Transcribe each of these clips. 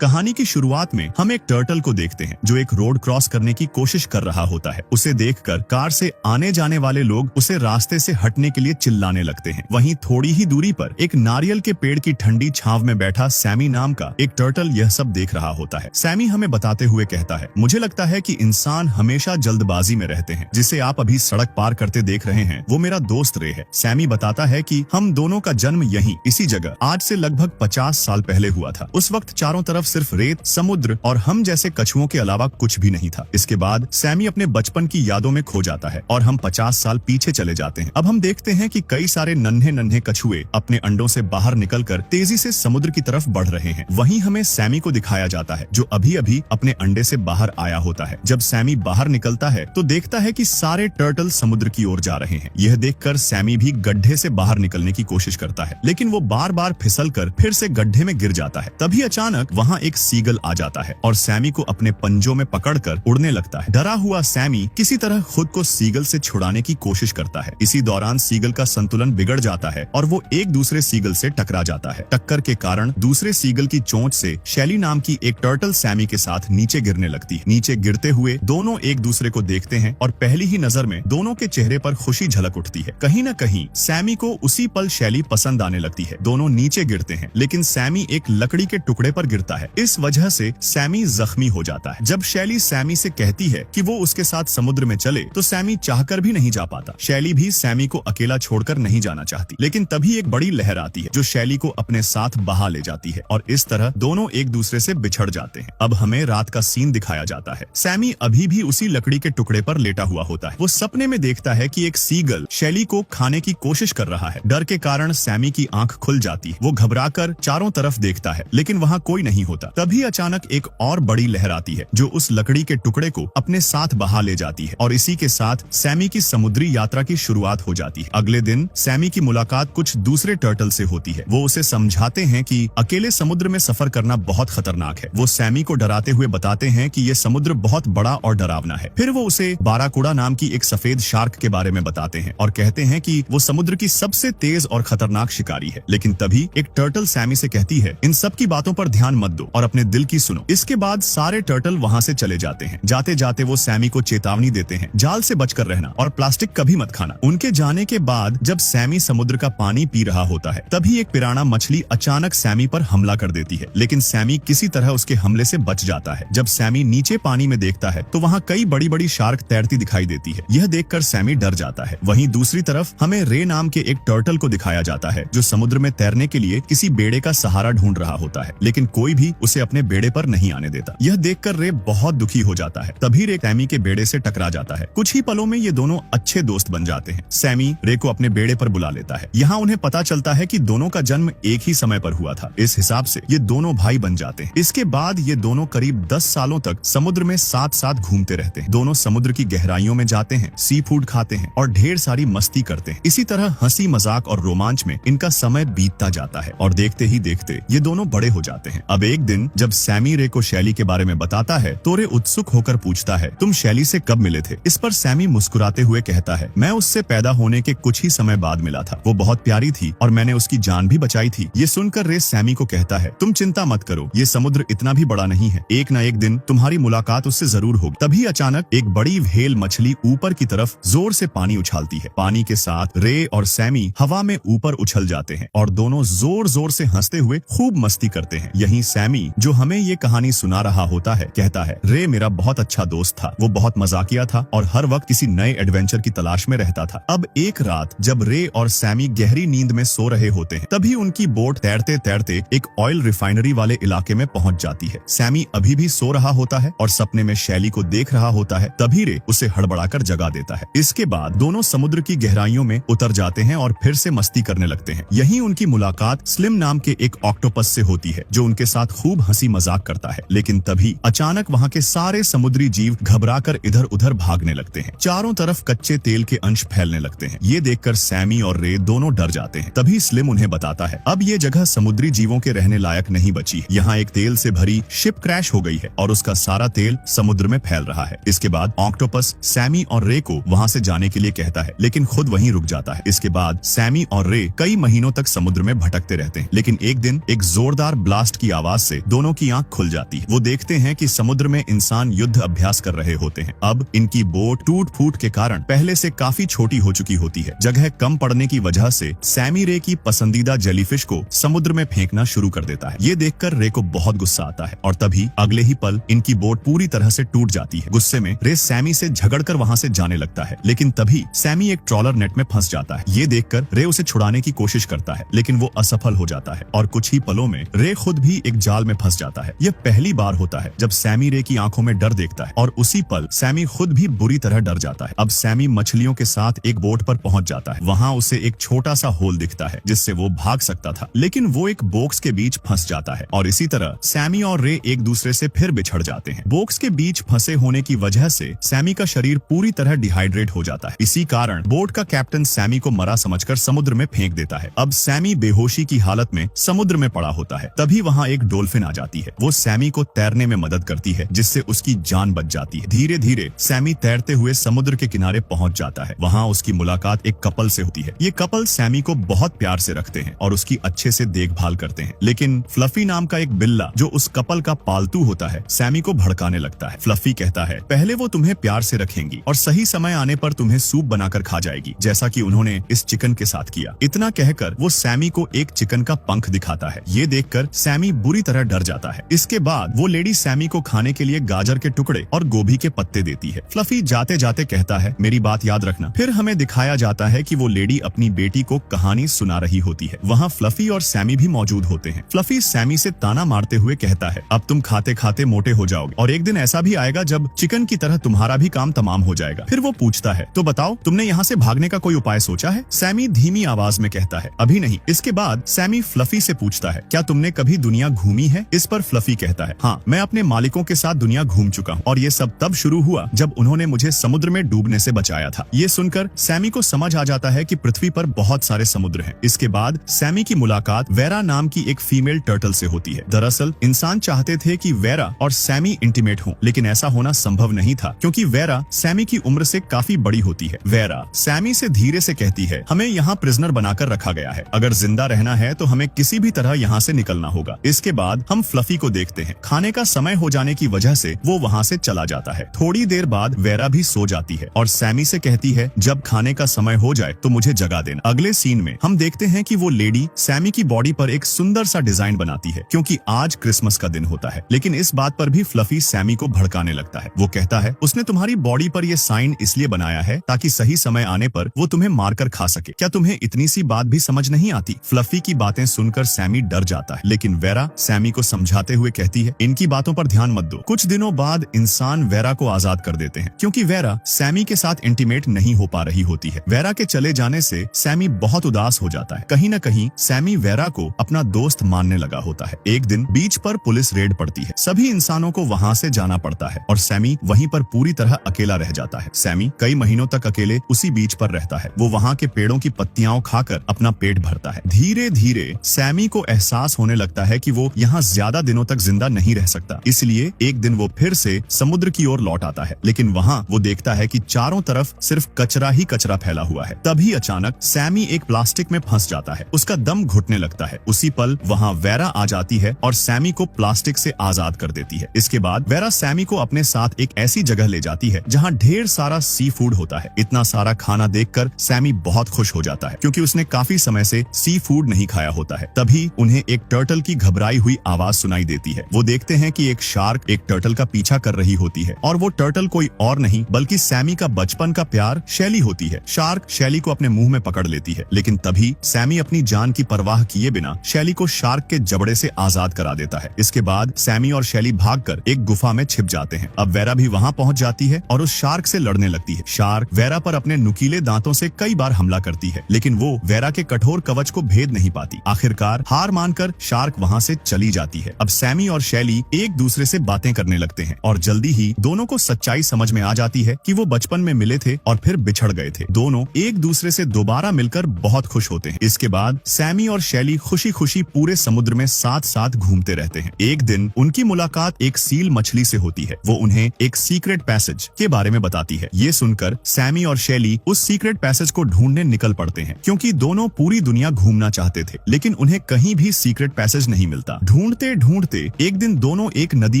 कहानी की शुरुआत में हम एक टर्टल को देखते हैं जो एक रोड क्रॉस करने की कोशिश कर रहा होता है। उसे देखकर कार से आने जाने वाले लोग उसे रास्ते से हटने के लिए चिल्लाने लगते हैं। वहीं थोड़ी ही दूरी पर एक नारियल के पेड़ की ठंडी छांव में बैठा सैमी नाम का एक टर्टल यह सब देख रहा होता है। सैमी हमें बताते हुए कहता है, मुझे लगता है कि इंसान हमेशा जल्दबाजी में रहते हैं। जिसे आप अभी सड़क पार करते देख रहे हैं वो मेरा दोस्त रे है। सैमी बताता है कि हम दोनों का जन्म यहीं इसी जगह आज से लगभग 50 साल पहले हुआ था। उस वक्त चारों तरफ सिर्फ रेत, समुद्र और हम जैसे कछुओं के अलावा कुछ भी नहीं था। इसके बाद सैमी अपने बचपन की यादों में खो जाता है और हम 50 साल पीछे चले जाते हैं। अब हम देखते हैं कि कई सारे नन्हे नन्हे कछुए अपने अंडों से बाहर निकलकर तेजी से समुद्र की तरफ बढ़ रहे हैं। वहीं हमें सैमी को दिखाया जाता है जो अभी अभी अपने अंडे से बाहर आया होता है। जब सैमी बाहर निकलता है तो देखता है कि सारे टर्टल समुद्र की ओर जा रहे हैं। यह देखकर सैमी भी गड्ढे से बाहर निकलने की कोशिश करता है, लेकिन वो बार बार फिसलकर फिर से गड्ढे में गिर जाता है। तभी अचानक वहाँ एक सीगल आ जाता है और सैमी को अपने पंजों में पकड़कर उड़ने लगता है। डरा हुआ सैमी किसी तरह खुद को सीगल से छुड़ाने की कोशिश करता है। इसी दौरान सीगल का संतुलन बिगड़ जाता है और वो एक दूसरे सीगल से टकरा जाता है। टक्कर के कारण दूसरे सीगल की चोंच से शैली नाम की एक टर्टल सैमी के साथ नीचे गिरने लगती है। नीचे गिरते हुए दोनों एक दूसरे को देखते हैं और पहली ही नजर में दोनों के चेहरे पर खुशी झलक उठती है। कहीं न कहीं सैमी को उसी पल शैली पसंद आने लगती है। दोनों नीचे गिरते हैं, लेकिन सैमी एक लकड़ी के टुकड़े पर गिरता है। इस वजह से सैमी जख्मी हो जाता है। जब शैली सैमी से कहती है कि वो उसके साथ समुद्र में चले तो सैमी चाहकर भी नहीं जा पाता। शैली भी सैमी को अकेला छोड़कर नहीं जाना चाहती, लेकिन तभी एक बड़ी लहर आती है जो शैली को अपने साथ बहा ले जाती है और इस तरह दोनों एक दूसरे से बिछड़ जाते हैं। अब हमें रात का सीन दिखाया जाता है। सैमी अभी भी उसी लकड़ी के टुकड़े पर लेटा हुआ होता है। वो सपने में देखता है कि एक सीगल शैली को खाने की कोशिश कर रहा है। डर के कारण सैमी की आंख खुल जाती है। वो घबराकर चारों तरफ देखता है, लेकिन वहाँ कोई नहीं होता। तभी अचानक एक और बड़ी लहर आती है जो उस लकड़ी के टुकड़े को अपने साथ बहा ले जाती है और इसी के साथ सैमी की समुद्री यात्रा की शुरुआत हो जाती है। अगले दिन सैमी की मुलाकात कुछ दूसरे टर्टल से होती है। वो उसे समझाते हैं कि अकेले समुद्र में सफर करना बहुत खतरनाक है। वो सैमी को डराते हुए बताते हैं कि ये समुद्र बहुत बड़ा और डरावना है। फिर वो उसे बाराकूडा नाम की एक सफेद शार्क के बारे में बताते हैं और कहते हैं कि वो समुद्र की सबसे तेज और खतरनाक शिकारी है। लेकिन तभी एक टर्टल सैमी से कहती है, इन सब की बातों पर ध्यान मत दो और अपने दिल की सुनो। इसके बाद सारे टर्टल वहाँ से चले जाते हैं। जाते जाते वो सैमी को चेतावनी देते हैं, जाल से बचकर रहना और प्लास्टिक कभी मत खाना। उनके जाने के बाद जब सैमी समुद्र का पानी पी रहा होता है तभी एक पिराना मछली अचानक सैमी पर हमला कर देती है, लेकिन सैमी किसी तरह उसके हमले से बच जाता है। जब सैमी नीचे पानी में देखता है तो वहाँ कई बड़ी बड़ी शार्क तैरती दिखाई देती है। यह देखकर सैमी डर जाता है। वहीं दूसरी तरफ हमें रे नाम के एक टर्टल को दिखाया जाता है जो समुद्र में तैरने के लिए किसी बेड़े का सहारा ढूंढ रहा होता है, लेकिन कोई भी उसे अपने बेड़े पर नहीं आने देता। यह देखकर रे बहुत दुखी हो जाता है। तभी रे सैमी के बेड़े से टकरा जाता है। कुछ ही पलों में ये दोनों अच्छे दोस्त बन जाते हैं। सैमी रे को अपने बेड़े पर बुला लेता है। यहाँ उन्हें पता चलता है कि दोनों का जन्म एक ही समय पर हुआ था। इस हिसाब से ये दोनों भाई बन जाते हैं। इसके बाद ये दोनों करीब 10 सालों तक समुद्र में साथ साथ घूमते रहते हैं। दोनों समुद्र की गहराइयों में जाते हैं, सी फूड खाते हैं और ढेर सारी मस्ती करते हैं। इसी तरह हंसी मजाक और रोमांच में इनका समय बीतता जाता है और देखते ही देखते ये दोनों बड़े हो जाते हैं। अब एक दिन जब सैमी रे को शैली के बारे में बताता है तो रे उत्सुक होकर पूछता है, तुम शैली से कब मिले थे? इस पर सैमी मुस्कुराते हुए कहता है, मैं उससे पैदा होने के कुछ ही समय बाद मिला था। वो बहुत प्यारी थी और मैंने उसकी जान भी बचाई थी। ये सुनकर रे सैमी को कहता है, तुम चिंता मत करो, ये समुद्र इतना भी बड़ा नहीं है। एक न एक दिन तुम्हारी मुलाकात उससे जरूर होगी। तभी अचानक एक बड़ी व्हेल मछली ऊपर की तरफ जोर से पानी उछालती है। पानी के साथ रे और सैमी हवा में ऊपर उछल जाते हैं और दोनों जोर जोर से हंसते हुए खूब मस्ती करते हैं। यहीं सैमी, जो हमें ये कहानी सुना रहा होता है, कहता है, रे मेरा बहुत अच्छा दोस्त था। वो बहुत मजाकिया था और हर वक्त किसी नए एडवेंचर की तलाश में रहता था। अब एक रात जब रे और सैमी गहरी नींद में सो रहे होते हैं तभी उनकी बोट तैरते तैरते एक ऑयल रिफाइनरी वाले इलाके में पहुंच जाती है। सैमी अभी भी सो रहा होता है और सपने में शैली को देख रहा होता है। तभी रे उसे हड़बड़ाकर जगा देता है। इसके बाद दोनों समुद्र की गहराइयों में उतर जाते हैं और फिर से मस्ती करने लगते हैं। यहीं उनकी मुलाकात स्लिम नाम के एक ऑक्टोपस से होती है जो उनके साथ खूब हंसी मजाक करता है। लेकिन तभी अचानक वहाँ के सारे समुद्री जीव घबराकर इधर उधर भागने लगते हैं। चारों तरफ कच्चे तेल के अंश फैलने लगते हैं। ये देखकर सैमी और रे दोनों डर जाते हैं। तभी स्लिम उन्हें बताता है, अब ये जगह समुद्री जीवों के रहने लायक नहीं बची। यहाँ एक तेल से भरी शिप क्रैश हो गई है और उसका सारा तेल समुद्र में फैल रहा है। इसके बाद ऑक्टोपस सैमी और रे को वहाँ से जाने के लिए कहता है, लेकिन खुद वहीं रुक जाता है। इसके बाद सैमी और रे कई महीनों तक समुद्र में भटकते रहते हैं। लेकिन एक दिन एक जोरदार ब्लास्ट की आवाज से दोनों की आंख खुल जाती है। वो देखते हैं कि समुद्र में इंसान युद्ध अभ्यास कर रहे होते हैं। अब इनकी बोट टूट फूट के कारण पहले से काफी छोटी हो चुकी होती है। जगह कम पड़ने की वजह से सैमी रे की पसंदीदा जेलीफिश को समुद्र में फेंकना शुरू कर देता है। ये देखकर रे को बहुत गुस्सा आता है और तभी अगले ही पल इनकी बोट पूरी तरह से टूट जाती है। गुस्से में रे सैमी से झगड़कर वहां से जाने लगता है, लेकिन तभी सैमी एक ट्रॉलर नेट में फंस जाता है। ये देखकर रे उसे छुड़ाने की कोशिश करता है, लेकिन वो असफल हो जाता है और कुछ ही पलों में रे खुद भी एक जाल में फंस जाता है। यह पहली बार होता है जब सैमी रे की आंखों में डर देखता है और उसी पल सैमी खुद भी बुरी तरह डर जाता है। अब सैमी मछलियों के साथ एक बोट पर पहुंच जाता है। वहां उसे एक छोटा सा होल दिखता है जिससे वो भाग सकता था, लेकिन वो एक बॉक्स के बीच फंस जाता है और इसी तरह सैमी और रे एक दूसरे से फिर बिछड़ जाते हैं। बॉक्स के बीच फंसे होने की वजह से सैमी का शरीर पूरी तरह डिहाइड्रेट हो जाता है। इसी कारण बोट का कैप्टन सैमी को मरा समझकर समुद्र में फेंक देता है। अब सैमी बेहोशी की हालत में समुद्र में पड़ा होता है। तभी वहाँ एक डॉल्फिन आ जाती है। वो सैमी को तैरने में मदद करती है, जिससे उसकी जान बच जाती है। धीरे धीरे सैमी तैरते हुए समुद्र के किनारे पहुंच जाता है। वहाँ उसकी मुलाकात एक कपल से होती है। ये कपल सैमी को बहुत प्यार से रखते हैं और उसकी अच्छे से देखभाल करते हैं, लेकिन फ्लफी नाम का एक बिल्ला जो उस कपल का पालतू होता है सैमी को भड़काने लगता है। फ्लफी कहता है पहले वो तुम्हें प्यार से रखेंगी और सही समय आने पर तुम्हें सूप बनाकर खा जाएगी, जैसा कि उन्होंने इस चिकन के साथ किया। इतना कहकर वो सैमी को एक चिकन का पंख दिखाता है। ये देखकर सैमी बुरी तरह डर जाता है। इसके बाद वो लेडी सैमी को खाने के लिए गाजर के टुकड़े और गोभी के पत्ते देती है। फ्लफी जाते जाते कहता है मेरी बात याद रखना। फिर हमें दिखाया जाता है कि वो लेडी अपनी बेटी को कहानी सुना रही होती है। वहाँ फ्लफी और सैमी भी मौजूद होते हैं। फ्लफी सैमी से ताना मारते हुए कहता है अब तुम खाते खाते मोटे हो जाओगे और एक दिन ऐसा भी आएगा जब चिकन की तरह तुम्हारा भी काम तमाम हो जाएगा। फिर वो पूछता है तो बताओ तुमने यहाँ से भागने का कोई उपाय सोचा है? सैमी धीमी आवाज में कहता है अभी नहीं। इसके बाद सैमी फ्लफी से पूछता है क्या तुमने कभी दुनिया घूमी है? इस पर फ्लफी कहता है हाँ, मैं अपने मालिकों के साथ दुनिया घूम चुका हूँ और ये सब तब शुरू हुआ जब उन्होंने मुझे समुद्र में डूबने से बचाया था। ये सुनकर सैमी को समझ आ जाता है कि पृथ्वी पर बहुत सारे समुद्र हैं। इसके बाद सैमी की मुलाकात वेरा नाम की एक फीमेल टर्टल से होती है। दरअसल इंसान चाहते थे कि वेरा और सैमी इंटीमेट हों, लेकिन ऐसा होना संभव नहीं था क्योंकि वेरा सैमी की उम्र से काफी बड़ी होती है। वेरा सैमी से धीरे से कहती है हमें यहाँ प्रिजनर बनाकर रखा गया है, अगर जिंदा रहना है तो हमें किसी भी तरह यहाँ से निकलना होगा। इसके बाद हम फ्लफी को देखते हैं। खाने का समय हो जाने की वजह से वो वहाँ से चला जाता है। थोड़ी देर बाद वेरा भी सो जाती है और सैमी से कहती है जब खाने का समय हो जाए तो मुझे जगा देना। अगले सीन में हम देखते हैं कि वो लेडी सैमी की बॉडी पर एक सुंदर सा डिजाइन बनाती है क्योंकि आज क्रिसमस का दिन होता है, लेकिन इस बात पर भी फ्लफी सैमी को भड़काने लगता है। वो कहता है उसने तुम्हारी बॉडी पर ये साइन इसलिए बनाया है ताकि सही समय आने पर वो तुम्हें मारकर खा सके। क्या तुम्हें इतनी सी बात भी समझ नहीं आती? फ्लफी की बातें सुनकर सैमी डर जाता है, लेकिन वेरा सैमी को समझाते हुए कहती है इनकी बातों पर ध्यान मत दो। कुछ दिनों बाद इंसान वेरा को आजाद कर देते हैं क्योंकि वेरा सैमी के साथ इंटीमेट नहीं हो पा रही होती है। वेरा के चले जाने से सैमी बहुत उदास हो जाता है। कहीं न कहीं सैमी वेरा को अपना दोस्त मानने लगा होता है। एक दिन बीच पर पुलिस रेड पड़ती है। सभी इंसानों को वहाँ से जाना पड़ता है और सैमी वहीं पर पूरी तरह अकेला रह जाता है। सैमी कई महीनों तक अकेले उसी बीच पर रहता है। वो वहाँ के पेड़ों की पत्तियां खाकर अपना पेट भरता है। धीरे धीरे सैमी को एहसास होने लगता है कि वो यहाँ ज्यादा दिनों तक जिंदा नहीं रह सकता। इसलिए एक दिन वो फिर से समुद्र की ओर लौट आता है, लेकिन वहाँ वो देखता है कि चारों तरफ सिर्फ कचरा ही कचरा फैला हुआ है। तभी अचानक सैमी एक प्लास्टिक में फंस जाता है। उसका दम घुटने लगता है। उसी पल वहाँ वेरा आ जाती है और सैमी को प्लास्टिक से आजाद कर देती है। इसके बाद वेरा सैमी को अपने साथ एक ऐसी जगह ले जाती है जहाँ ढेर सारा सी फूड होता है। इतना सारा खाना देखकर सैमी बहुत खुश हो जाता है क्योंकि उसने काफी समय से सी फूड नहीं खाया होता है। तभी उन्हें एक टर्टल की घबराई हुई आवाज सुनाई देती है। वो देखते हैं कि एक शार्क एक टर्टल का पीछा कर रही होती है और वो टर्टल कोई और नहीं बल्कि सैमी का बचपन का प्यार शैली होती है। शार्क शैली को अपने मुंह में पकड़ लेती है, लेकिन तभी सैमी अपनी जान की परवाह किए बिना शैली को शार्क के जबड़े से आजाद करा देता है। इसके बाद सैमी और शैली भागकर एक गुफा में छिप जाते हैं। अब वेरा भी वहाँ पहुँच जाती है और उस शार्क से लड़ने लगती है। शार्क वेरा पर अपने नुकीले दांतों से कई बार हमला करती है, लेकिन वो वेरा के कठोर कवच को भेद नहीं पाती। आखिरकार हार मानकर शार्क वहाँ से चली जाती है। अब सैमी और शैली एक दूसरे से बातें करने लगते हैं और जल्दी ही दोनों को सच्चाई समझ में आ जाती है कि वो बचपन में मिले थे और फिर बिछड़ गए थे। दोनों एक दूसरे से दोबारा मिलकर बहुत खुश होते हैं। इसके बाद सैमी और शैली खुशी खुशी पूरे समुद्र में साथ साथ घूमते रहते हैं। एक दिन उनकी मुलाकात एक सील मछली से होती है। वो उन्हें एक सीक्रेट पैसेज के बारे में बताती है। ये सुनकर सैमी और शैली उस सीक्रेट पैसेज को ढूंढने निकल पड़ते हैं क्योंकि दोनों पूरी दुनिया घूमना चाहते थे, लेकिन उन्हें कहीं भी सीक्रेट पैसेज नहीं मिलता। ढूंढते ढूंढते एक दिन दोनों एक नदी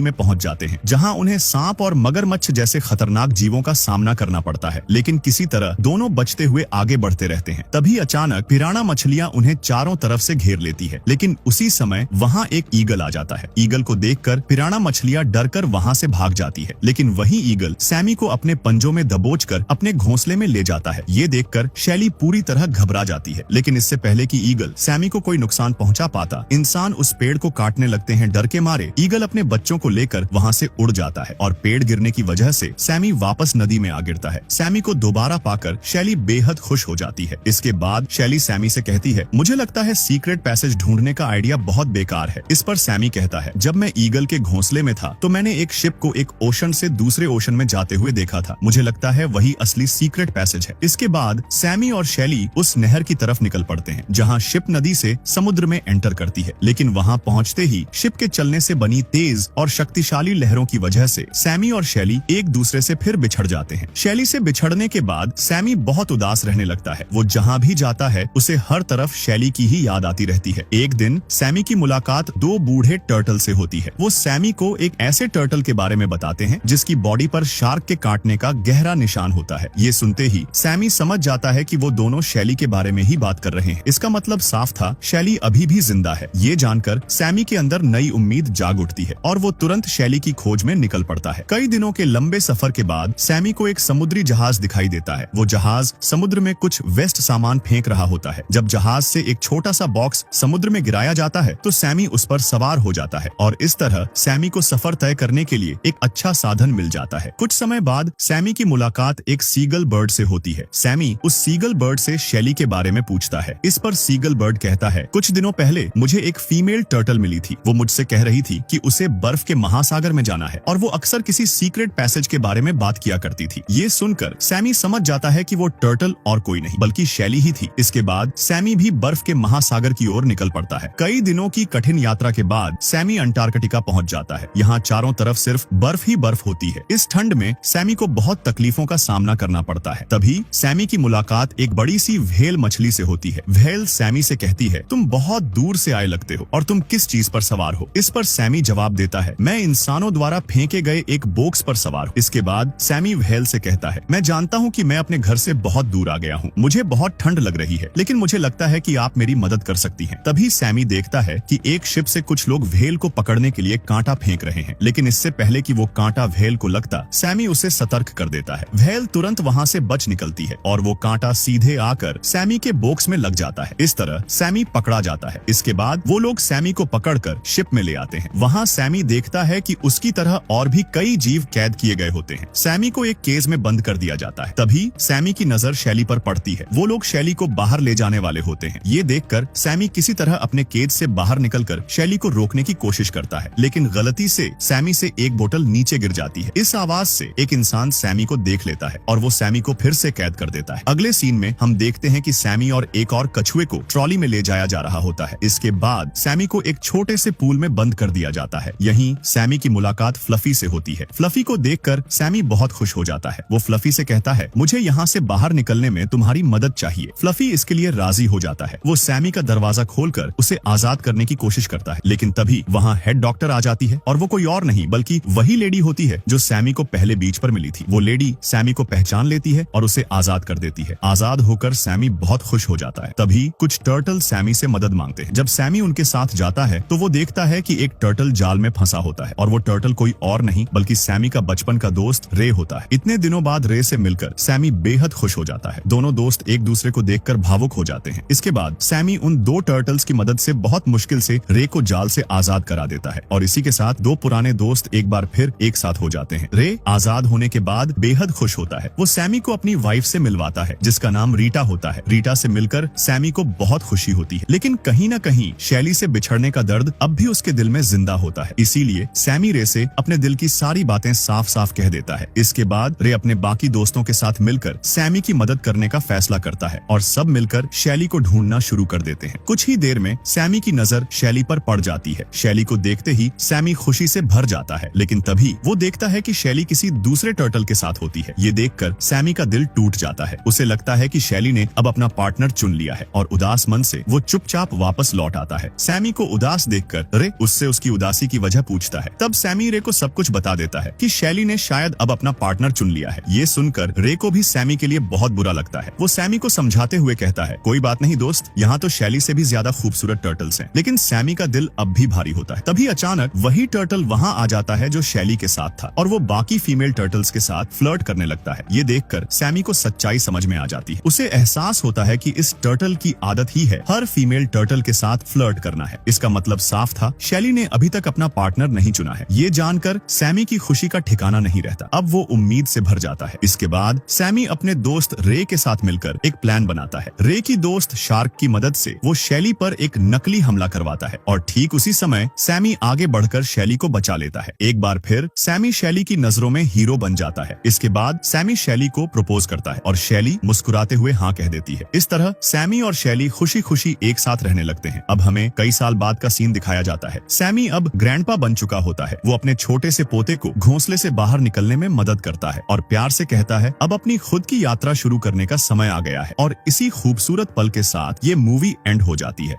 में पहुंच जाते हैं, जहां उन्हें सांप और मगरमच्छ जैसे खतरनाक जीवों का सामना करना पड़ता है, लेकिन किसी तरह दोनों बचते हुए आगे बढ़ते रहते हैं। तभी अचानक पिराना मछलियां उन्हें चारों तरफ से घेर लेती है, लेकिन उसी समय वहां एक ईगल आ जाता है। ईगल को देखकर पिराना मछलियां डरकर वहां से भाग जाती है, लेकिन वही ईगल सैमी को अपने पंजों में दबोचकर अपने घोंसले में ले जाता है। ये देखकर शैली पूरी तरह घबरा जाती है, लेकिन इससे पहले कि ईगल सैमी को कोई नुकसान पहुंचा पाता, इंसान उस पेड़ को काटने लगते हैं। डर के मारे ईगल अपने बच्चों को लेकर वहां से उड़ जाता है और पेड़ गिरने की वजह से सैमी वापस नदी में आ गिरता है। सैमी को दोबारा पाकर शैली बेहद खुश हो जाती है। इसके बाद शैली सैमी से कहती है, मुझे लगता है सीक्रेट पैसेज ढूंढने का आइडिया बहुत बेकार है। इस पर सैमी कहता है, जब मैं ईगल के घोंसले में था तो मैंने एक शिप को एक ओशन से दूसरे ओशन में जाते हुए देखा था। मुझे लगता है वही असली सीक्रेट पैसेज है। इसके बाद सैमी और शैली उस नहर की तरफ निकल पड़ते हैं, जहां शिप नदी से समुद्र में एंटर करती है, लेकिन वहां पहुंचते ही शिप के चलने से बनी तेज और शक्तिशाली लहरों की वजह से सैमी और शैली एक दूसरे से फिर बिछड़ जाते हैं। शैली से बिछड़ने के बाद सैमी बहुत उदास रहने लगता है। वो जहां भी जाता है उसे हर तरफ शैली की ही याद आती रहती है। एक दिन सैमी की मुलाकात दो बूढ़े टर्टल से होती है। वो सैमी को एक ऐसे टर्टल के बारे में बताते हैं जिसकी बॉडी पर शार्क के काटने का गहरा निशान होता है। ये सुनते ही सैमी समझ जाता है कि वो दोनों शैली के बारे में ही बात कर रहे हैं। इसका मतलब साफ था, शैली अभी भी जिंदा है। ये जानकर सैमी के अंदर नई उम्मीद जाग उठती है और वो तुरंत शैली की खोज में निकल पड़ता है। कई दिनों के लंबे सफर के बाद सैमी को एक समुद्री जहाज दिखाई देता है। वो जहाज समुद्र में कुछ वेस्ट सामान फेंक रहा होता है। जब जहाज से एक छोटा सा बॉक्स समुद्र में गिराया जाता है तो सैमी उस पर सवार हो जाता है और इस तरह सैमी को सफर तय करने के लिए एक अच्छा साधन मिल जाता है। कुछ समय बाद सैमी की मुलाकात एक सीगल बर्ड से होती है। सैमी उस सीगल बर्ड से शैली के बारे में पूछता है। इस पर सीगल बर्ड कहता है, कुछ दिनों पहले मुझे एक फीमेल टर्टल मिली थी। वो मुझसे कह रही थी कि उसे बर्फ के महासागर में जाना है और वो अक्सर किसी सीक्रेट पैसेज के बारे में बात किया करती थी। ये सुनकर सैमी समझ जाता है कि वो टर्टल और कोई नहीं बल्कि शैली ही थी। इसके बाद सैमी भी बर्फ के महासागर की ओर निकल पड़ता है। कई दिनों की कठिन यात्रा के बाद सैमी अंटार्कटिका पहुंच जाता है। यहाँ चारों तरफ सिर्फ बर्फ ही बर्फ होती है। इस ठंड में सैमी को बहुत तकलीफों का सामना करना पड़ता है। तभी सैमी की मुलाकात एक बड़ी सी व्हेल मछली से होती है। व्हेल सैमी से कहती है, तुम बहुत दूर से आए लगते हो और तुम किस चीज पर सवार हो? इस पर सैमी जवाब देता है, मैं इंसानों द्वारा फेंके गए एक बॉक्स पर सवार हूँ। इसके बाद सैमी व्हेल से कहता है, मैं जानता हूँ कि मैं अपने घर से बहुत दूर आ गया हूँ। मुझे बहुत ठंड लग रही है, लेकिन मुझे लगता है कि आप मेरी मदद कर सकती हैं। तभी सैमी देखता है कि एक शिप से कुछ लोग व्हेल को पकड़ने के लिए कांटा फेंक रहे हैं, लेकिन इससे पहले कि वो कांटा व्हेल को लगता, सैमी उसे सतर्क कर देता है। व्हेल तुरंत वहाँ से बच निकलती है और वो कांटा सीधे आकर सैमी के बॉक्स में लग जाता है। इस तरह सैमी पकड़ा जाता है। इसके बाद वो लोग सैमी को पकड़कर शिप में ले आते हैं। वहाँ सैमी देखता है कि उसकी तरह और भी कई जीव कैद किए गए होते हैं। सैमी को एक केज में बंद कर दिया जाता है। तभी सैमी की नजर शैली पर पड़ती है। वो लोग शैली को बाहर ले जाने वाले होते हैं। ये देखकर सैमी किसी तरह अपने केज से बाहर निकलकर शैली को रोकने की कोशिश करता है, लेकिन गलती से सैमी से एक बोतल नीचे गिर जाती है। इस आवाज से एक इंसान सैमी को देख लेता है और वो सैमी को फिर से कैद कर देता है। अगले सीन में हम देखते हैं कि सैमी और एक और कछुए को ट्रॉली में ले जाया जा रहा होता है। इसके बाद सैमी को एक छोटे से पूल में बंद कर दिया जाता है। यहीं सैमी की मुलाकात फ्लफी से होती है। फ्लफी को देखकर सैमी बहुत खुश हो जाता है। वो फ्लफी से कहता है, मुझे यहाँ से बाहर निकलने में तुम्हारी मदद चाहिए। फ्लफी इसके लिए राजी हो जाता है। वो सैमी का दरवाजा खोलकर उसे आजाद करने की कोशिश करता है, लेकिन तभी वहाँ हेड डॉक्टर आ जाती है और वो कोई और नहीं बल्कि वही लेडी होती है जो सैमी को पहले बीच पर मिली थी। वो लेडी सैमी को पहचान लेती है और उसे आजाद कर देती है। आजाद होकर सैमी बहुत खुश हो जाता है। तभी कुछ टर्टल सैमी से मदद मांगते हैं। जब सैमी उनके साथ जाता है तो वो देखता है कि एक टर्टल जाल में फंसा होता है और वो टर्टल कोई और नहीं बल्कि सैमी का बचपन का दोस्त रे होता है। इतने दिनों बाद रे से मिलकर सैमी बेहद खुश हो जाता है। दोनों दोस्त एक दूसरे को देखकर भावुक हो जाते हैं। इसके बाद सैमी उन दो टर्टल्स की मदद से बहुत मुश्किल से रे को जाल से आजाद करा देता है और इसी के साथ दो पुराने दोस्त एक बार फिर एक साथ हो जाते हैं। रे आजाद होने के बाद बेहद खुश होता है। वो सैमी को अपनी वाइफ से मिलवाता है जिसका नाम रीटा होता है। रीटा से मिलकर सैमी को बहुत खुशी होती है, लेकिन कहीं न कहीं शैली से बिछड़ने का दर्द अब भी उसके दिल में जिंदा होता है। इसीलिए सैमी रे से अपने दिल की सारी बातें साफ साफ कह देता है। इसके बाद रे अपने बाकी दोस्तों के साथ मिलकर सैमी की मदद करने का फैसला करता है और सब मिलकर शैली को ढूंढना शुरू कर देते हैं। कुछ ही देर में सैमी की नजर शैली पर पड़ जाती है। शैली को देखते ही सैमी खुशी से भर जाता है, लेकिन तभी वो देखता है कि शैली किसी दूसरे टर्टल के साथ होती है। ये देखकर सैमी का दिल टूट जाता है। उसे लगता है कि शैली ने अब अपना पार्टनर चुन लिया है और उदास मन से वो चुपचाप वापस लौट आता है। सैमी को उदास उदास देखकर रे उससे उसकी उदासी की वजह पूछता है। तब सैमी रे को सब कुछ बता देता है कि शैली ने शायद अब अपना पार्टनर चुन लिया है। ये सुनकर रे को भी सैमी के लिए बहुत बुरा लगता है। वो सैमी को समझाते हुए कहता है, कोई बात नहीं दोस्त, यहाँ तो शैली से भी ज्यादा खूबसूरत टर्टल्स हैं। लेकिन सैमी का दिल अब भी भारी होता है। तभी अचानक वही टर्टल वहाँ आ जाता है जो शैली के साथ था और वो बाकी फीमेल टर्टल्स के साथ फ्लर्ट करने लगता है। ये देखकर सैमी को सच्चाई समझ में आ जाती है। उसे एहसास होता है कि इस टर्टल की आदत ही है हर फीमेल टर्टल के साथ फ्लर्ट करना है। इसका मतलब साफ था, शैली ने अभी तक अपना पार्टनर नहीं चुना है। ये जानकर सैमी की खुशी का ठिकाना नहीं रहता। अब वो उम्मीद से भर जाता है। इसके बाद सैमी अपने दोस्त रे के साथ मिलकर एक प्लान बनाता है। रे की दोस्त शार्क की मदद से वो शैली पर एक नकली हमला करवाता है और ठीक उसी समय सैमी आगे बढ़कर शैली को बचा लेता है। एक बार फिर सैमी शैली की नजरों में हीरो बन जाता है। इसके बाद सैमी शैली को प्रपोज करता है और शैली मुस्कुराते हुए हाँ कह देती है। इस तरह सैमी और शैली खुशी खुशी एक साथ रहने लगते हैं। अब हमें कई साल बाद का सीन दिखाया जाता है। सैमी अब ग्रैंडपा बन चुका होता है। वो अपने छोटे से पोते को घोंसले से बाहर निकलने में मदद करता है और प्यार से कहता है, अब अपनी खुद की यात्रा शुरू करने का समय आ गया है। और इसी खूबसूरत पल के साथ ये मूवी एंड हो जाती है।